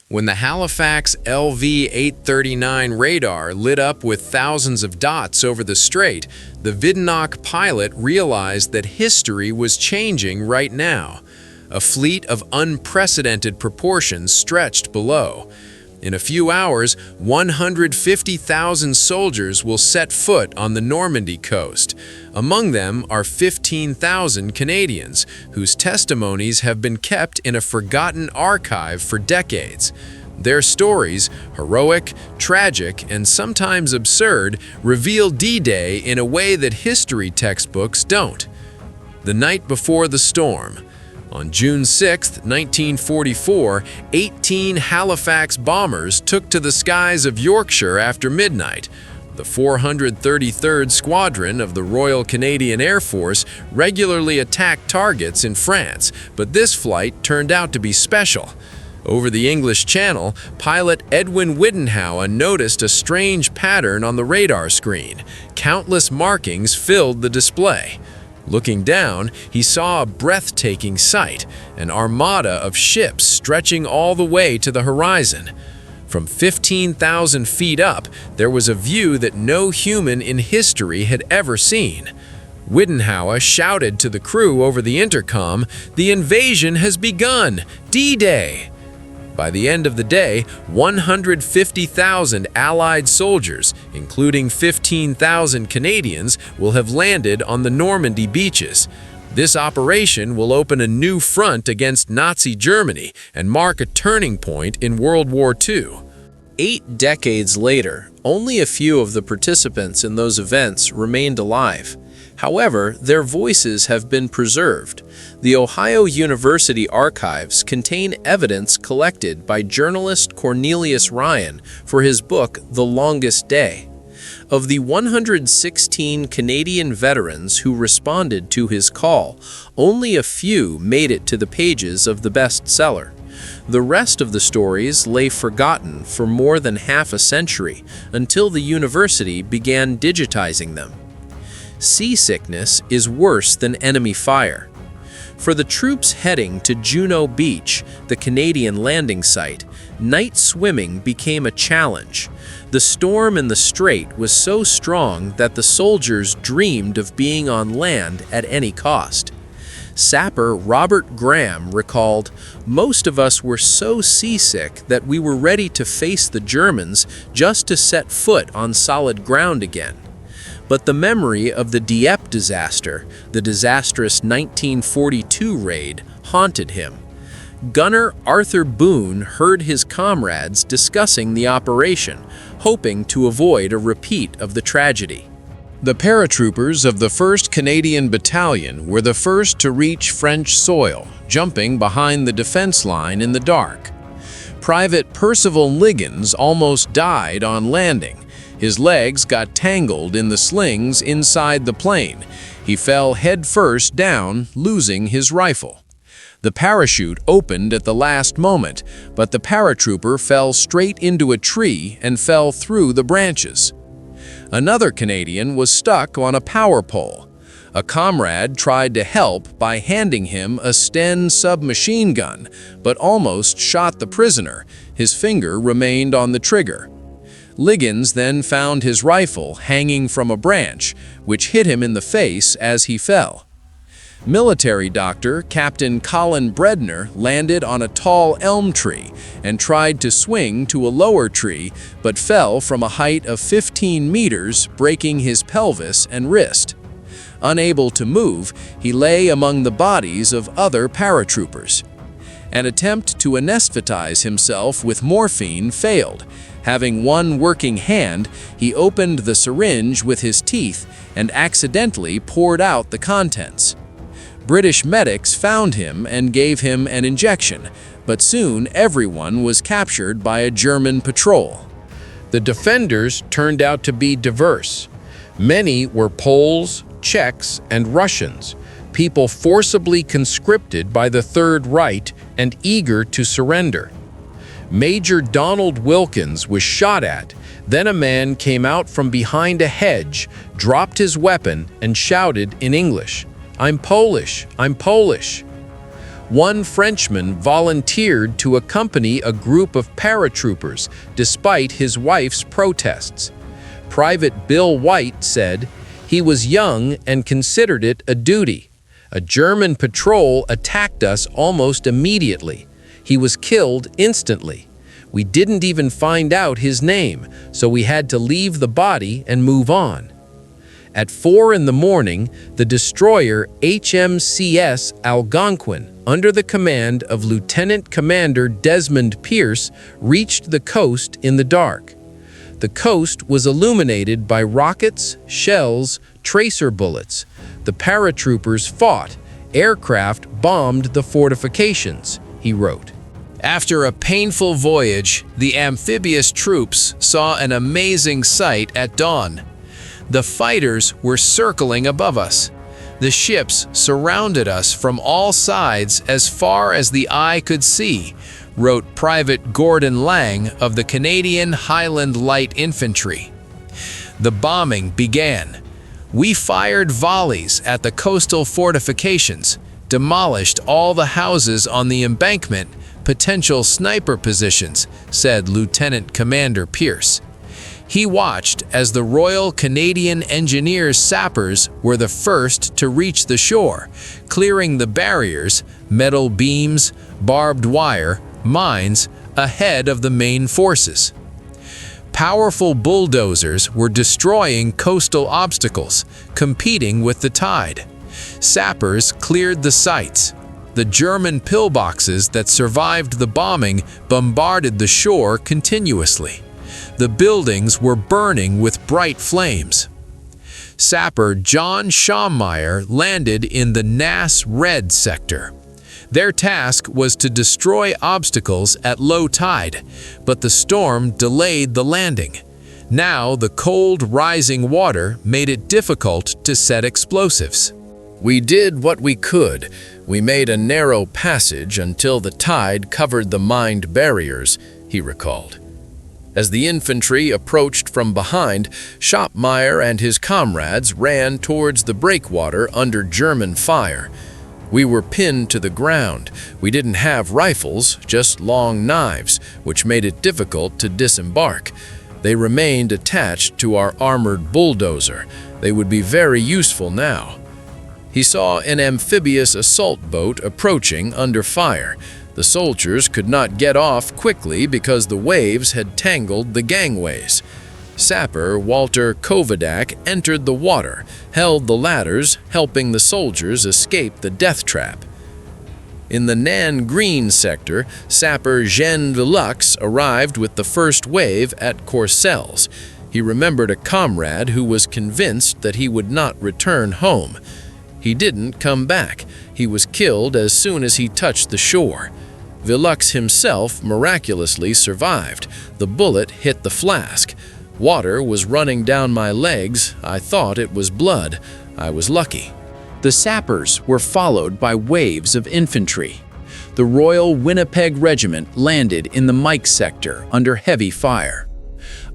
When the Halifax LV-839 radar lit up with thousands of dots over the strait, the Videnoha pilot realized that history was changing right now. A fleet of unprecedented proportions stretched below. In a few hours, 150,000 soldiers will set foot on the Normandy coast. Among them are 15,000 Canadians, whose testimonies have been kept in a forgotten archive for decades. Their stories, heroic, tragic, and sometimes absurd, reveal D-Day in a way that history textbooks don't. The night before the storm. On June 6, 1944, 18 Halifax bombers took to the skies of Yorkshire after midnight. The 433rd Squadron of the Royal Canadian Air Force regularly attacked targets in France, but this flight turned out to be special. Over the English Channel, pilot Edwin Widenoha noticed a strange pattern on the radar screen. Countless markings filled the display. Looking down, he saw a breathtaking sight, an armada of ships stretching all the way to the horizon. From 15,000 feet up, there was a view that no human in history had ever seen. Widenoha shouted to the crew over the intercom, "The invasion has begun! D-Day!" By the end of the day, 150,000 Allied soldiers, including 15,000 Canadians, will have landed on the Normandy beaches. This operation will open a new front against Nazi Germany and mark a turning point in World War II. 8 decades later, only a few of the participants in those events remained alive. However, their voices have been preserved. The Ohio University archives contain evidence collected by journalist Cornelius Ryan for his book The Longest Day. Of the 116 Canadian veterans who responded to his call, only a few made it to the pages of the bestseller. The rest of the stories lay forgotten for more than half a century until the university began digitizing them. Seasickness is worse than enemy fire. For the troops heading to Juneau Beach, the Canadian landing site, night swimming became a challenge. The storm in the strait was so strong that the soldiers dreamed of being on land at any cost. Sapper Robert Graham recalled, "Most of us were so seasick that we were ready to face the Germans just to set foot on solid ground again." But the memory of the Dieppe disaster, the disastrous 1942 raid, haunted him. Gunner Arthur Boone heard his comrades discussing the operation, hoping to avoid a repeat of the tragedy. The paratroopers of the 1st Canadian Battalion were the first to reach French soil, jumping behind the defense line in the dark. Private Percival Liggins almost died on landing. His legs got tangled in the slings inside the plane. He fell headfirst down, losing his rifle. The parachute opened at the last moment, but the paratrooper fell straight into a tree and fell through the branches. Another Canadian was stuck on a power pole. A comrade tried to help by handing him a Sten submachine gun, but almost shot the prisoner. His finger remained on the trigger. Liggins then found his rifle hanging from a branch, which hit him in the face as he fell. Military doctor Captain Colin Bredner landed on a tall elm tree and tried to swing to a lower tree, but fell from a height of 15 meters, breaking his pelvis and wrist. Unable to move, he lay among the bodies of other paratroopers. An attempt to anesthetize himself with morphine failed. Having one working hand, he opened the syringe with his teeth and accidentally poured out the contents. British medics found him and gave him an injection, but soon everyone was captured by a German patrol. The defenders turned out to be diverse. Many were Poles, Czechs, and Russians, people forcibly conscripted by the Third Reich and eager to surrender. Major Donald Wilkins was shot at. Then a man came out from behind a hedge, dropped his weapon, and shouted in English, "I'm Polish, I'm Polish." One Frenchman volunteered to accompany a group of paratroopers despite his wife's protests. Private Bill White said, "He was young and considered it a duty. A German patrol attacked us almost immediately. He was killed instantly. We didn't even find out his name, so we had to leave the body and move on." At 4 in the morning, the destroyer HMCS Algonquin, under the command of Lieutenant Commander Desmond Pierce, reached the coast in the dark. The coast was illuminated by rockets, shells, tracer bullets. The paratroopers fought. Aircraft bombed the fortifications, he wrote. After a painful voyage, the amphibious troops saw an amazing sight at dawn. The fighters were circling above us. The ships surrounded us from all sides as far as the eye could see, wrote Private Gordon Lang of the Canadian Highland Light Infantry. The bombing began. We fired volleys at the coastal fortifications, demolished all the houses on the embankment, potential sniper positions, said Lieutenant Commander Pierce. He watched as the Royal Canadian Engineers sappers were the first to reach the shore, clearing the barriers, metal beams, barbed wire, mines, ahead of the main forces. Powerful bulldozers were destroying coastal obstacles, competing with the tide. Sappers cleared the sites. The German pillboxes that survived the bombing bombarded the shore continuously. The buildings were burning with bright flames. Sapper John Schaumeyer landed in the Nass Red sector. Their task was to destroy obstacles at low tide, but the storm delayed the landing. Now the cold rising water made it difficult to set explosives. "We did what we could. We made a narrow passage until the tide covered the mined barriers," he recalled. As the infantry approached from behind, Schaumeyer and his comrades ran towards the breakwater under German fire. "We were pinned to the ground. We didn't have rifles, just long knives, which made it difficult to disembark. They remained attached to our armored bulldozer. They would be very useful now." He saw an amphibious assault boat approaching under fire. The soldiers could not get off quickly because the waves had tangled the gangways. Sapper Walter Kovadak entered the water, held the ladders, helping the soldiers escape the death trap. In the Nan Green sector, Sapper Jean Velux arrived with the first wave at Courcelles. He remembered a comrade who was convinced that he would not return home. He didn't come back. He was killed as soon as he touched the shore. Velux himself miraculously survived. The bullet hit the flask. Water was running down my legs. I thought it was blood. I was lucky. The sappers were followed by waves of infantry. The Royal Winnipeg Regiment landed in the Mike sector under heavy fire.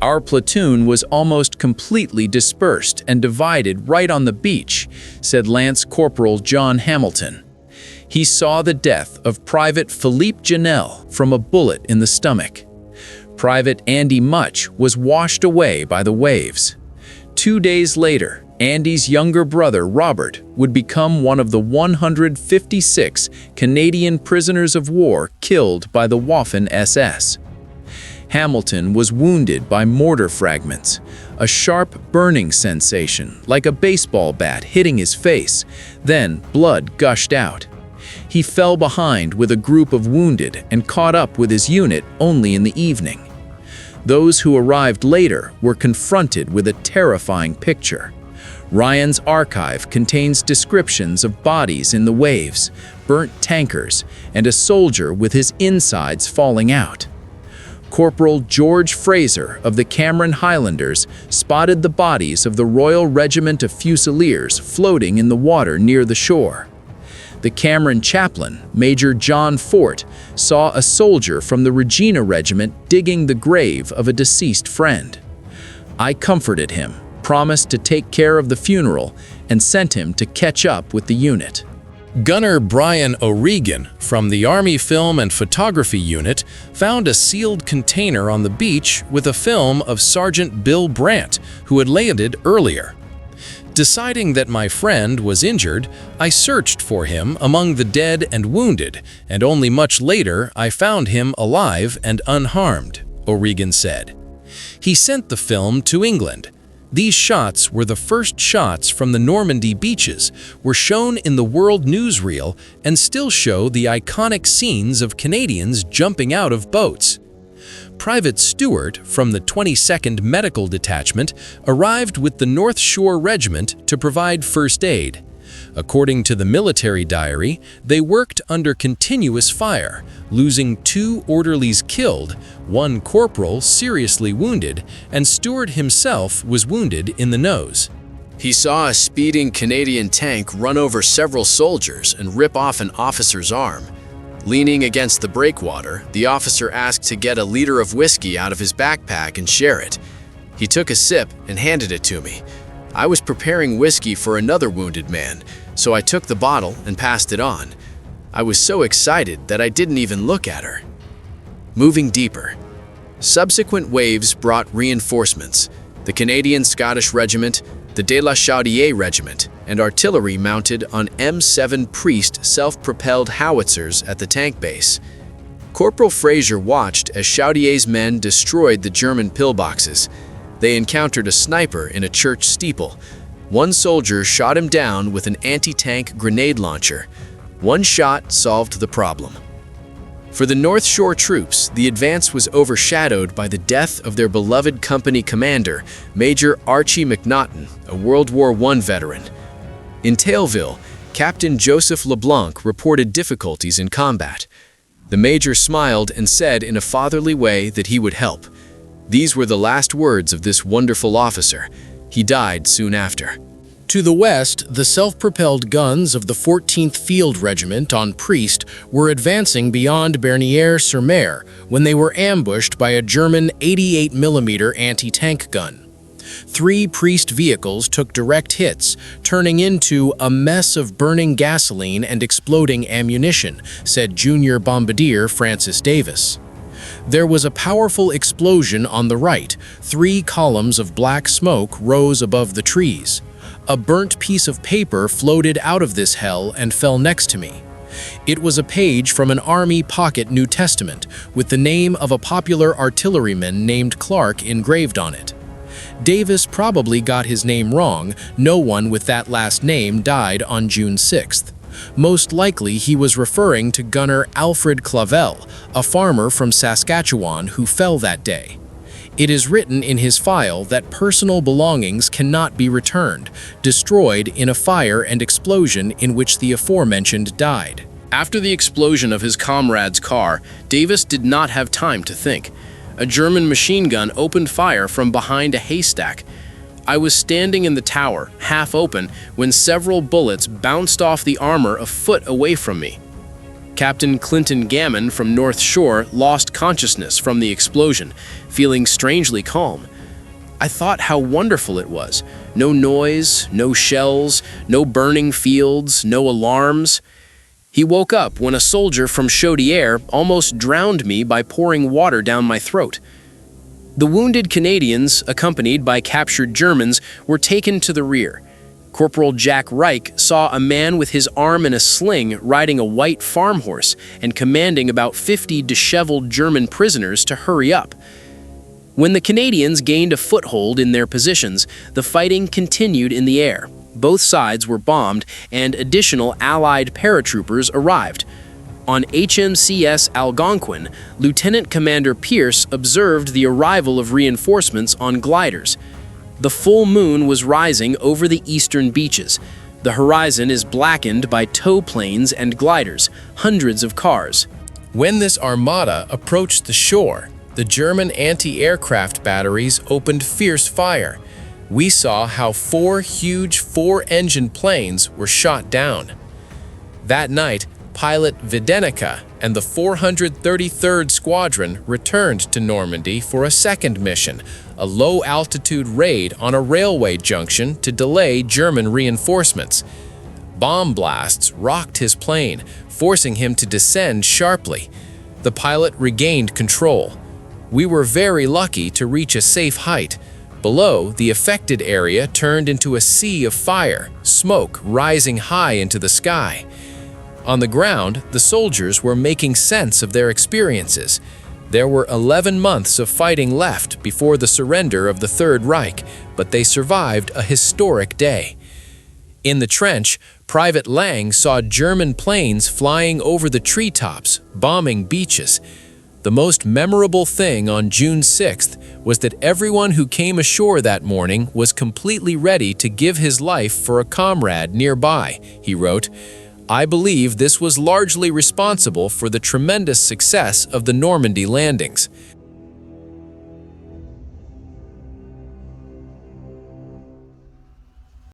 Our platoon was almost completely dispersed and divided right on the beach, said Lance Corporal John Hamilton. He saw the death of Private Philippe Janelle from a bullet in the stomach. Private Andy Much was washed away by the waves. 2 days later, Andy's younger brother Robert would become one of the 156 Canadian prisoners of war killed by the Waffen SS. Hamilton was wounded by mortar fragments, a sharp burning sensation like a baseball bat hitting his face. Then blood gushed out. He fell behind with a group of wounded and caught up with his unit only in the evening. Those who arrived later were confronted with a terrifying picture. Ryan's archive contains descriptions of bodies in the waves, burnt tankers, and a soldier with his insides falling out. Corporal George Fraser of the Cameron Highlanders spotted the bodies of the Royal Regiment of Fusiliers floating in the water near the shore. The Cameron chaplain, Major John Fort, saw a soldier from the Regina Regiment digging the grave of a deceased friend. I comforted him, promised to take care of the funeral, and sent him to catch up with the unit. Gunner Brian O'Regan from the Army Film and Photography Unit found a sealed container on the beach with a film of Sergeant Bill Brandt, who had landed earlier. Deciding that my friend was injured, I searched for him among the dead and wounded, and only much later I found him alive and unharmed, O'Regan said. He sent the film to England. These shots were the first shots from the Normandy beaches, were shown in the world newsreel, and still show the iconic scenes of Canadians jumping out of boats. Private Stewart from the 22nd Medical Detachment arrived with the North Shore Regiment to provide first aid. According to the military diary, they worked under continuous fire, losing 2 orderlies killed, 1 corporal seriously wounded, and Stewart himself was wounded in the nose. He saw a speeding Canadian tank run over several soldiers and rip off an officer's arm. Leaning against the breakwater, the officer asked to get a liter of whiskey out of his backpack and share it. He took a sip and handed it to me. I was preparing whiskey for another wounded man, so I took the bottle and passed it on. I was so excited that I didn't even look at her. Moving deeper. Subsequent waves brought reinforcements. The Canadian Scottish Regiment, the De La Chaudière Regiment, and artillery mounted on M7 Priest self-propelled howitzers at the tank base. Corporal Fraser watched as Chaudier's men destroyed the German pillboxes. They encountered a sniper in a church steeple. One soldier shot him down with an anti-tank grenade launcher. One shot solved the problem. For the North Shore troops, the advance was overshadowed by the death of their beloved company commander, Major Archie McNaughton, a World War I veteran. In Tailville, Captain Joseph LeBlanc reported difficulties in combat. The major smiled and said in a fatherly way that he would help. These were the last words of this wonderful officer. He died soon after. To the west, the self-propelled guns of the 14th Field Regiment on Priest were advancing beyond Bernières-sur-Mer when they were ambushed by a German 88mm anti-tank gun. 3 Priest vehicles took direct hits, turning into a mess of burning gasoline and exploding ammunition, said Junior Bombardier Francis Davis. There was a powerful explosion on the right. 3 columns of black smoke rose above the trees. A burnt piece of paper floated out of this hell and fell next to me. It was a page from an Army pocket New Testament with the name of a popular artilleryman named Clark engraved on it. Davis probably got his name wrong. No one with that last name died on June 6th. Most likely he was referring to Gunner Alfred Clavel, a farmer from Saskatchewan who fell that day. It is written in his file that personal belongings cannot be returned, destroyed in a fire and explosion in which the aforementioned died. After the explosion of his comrade's car, Davis did not have time to think. A German machine gun opened fire from behind a haystack. I was standing in the tower, half open, when several bullets bounced off the armor a foot away from me. Captain Clinton Gammon from North Shore lost consciousness from the explosion, feeling strangely calm. I thought how wonderful it was. No noise, no shells, no burning fields, no alarms. He woke up when a soldier from Chaudière almost drowned me by pouring water down my throat. The wounded Canadians, accompanied by captured Germans, were taken to the rear. Corporal Jack Reich saw a man with his arm in a sling riding a white farm horse and commanding about 50 disheveled German prisoners to hurry up. When the Canadians gained a foothold in their positions, the fighting continued in the air. Both sides were bombed and additional Allied paratroopers arrived. On HMCS Algonquin, Lieutenant Commander Pierce observed the arrival of reinforcements on gliders. The full moon was rising over the eastern beaches. The horizon is blackened by tow planes and gliders, hundreds of cars. When this armada approached the shore, the German anti-aircraft batteries opened fierce fire. We saw how 4 huge 4-engine planes were shot down. That night, pilot Videnoha and the 433rd Squadron returned to Normandy for a second mission, a low-altitude raid on a railway junction to delay German reinforcements. Bomb blasts rocked his plane, forcing him to descend sharply. The pilot regained control. We were very lucky to reach a safe height. Below, the affected area turned into a sea of fire, smoke rising high into the sky. On the ground, the soldiers were making sense of their experiences. There were 11 months of fighting left before the surrender of the Third Reich, but they survived a historic day. In the trench, Private Lang saw German planes flying over the treetops, bombing beaches. The most memorable thing on June 6th was that everyone who came ashore that morning was completely ready to give his life for a comrade nearby, he wrote. I believe this was largely responsible for the tremendous success of the Normandy landings.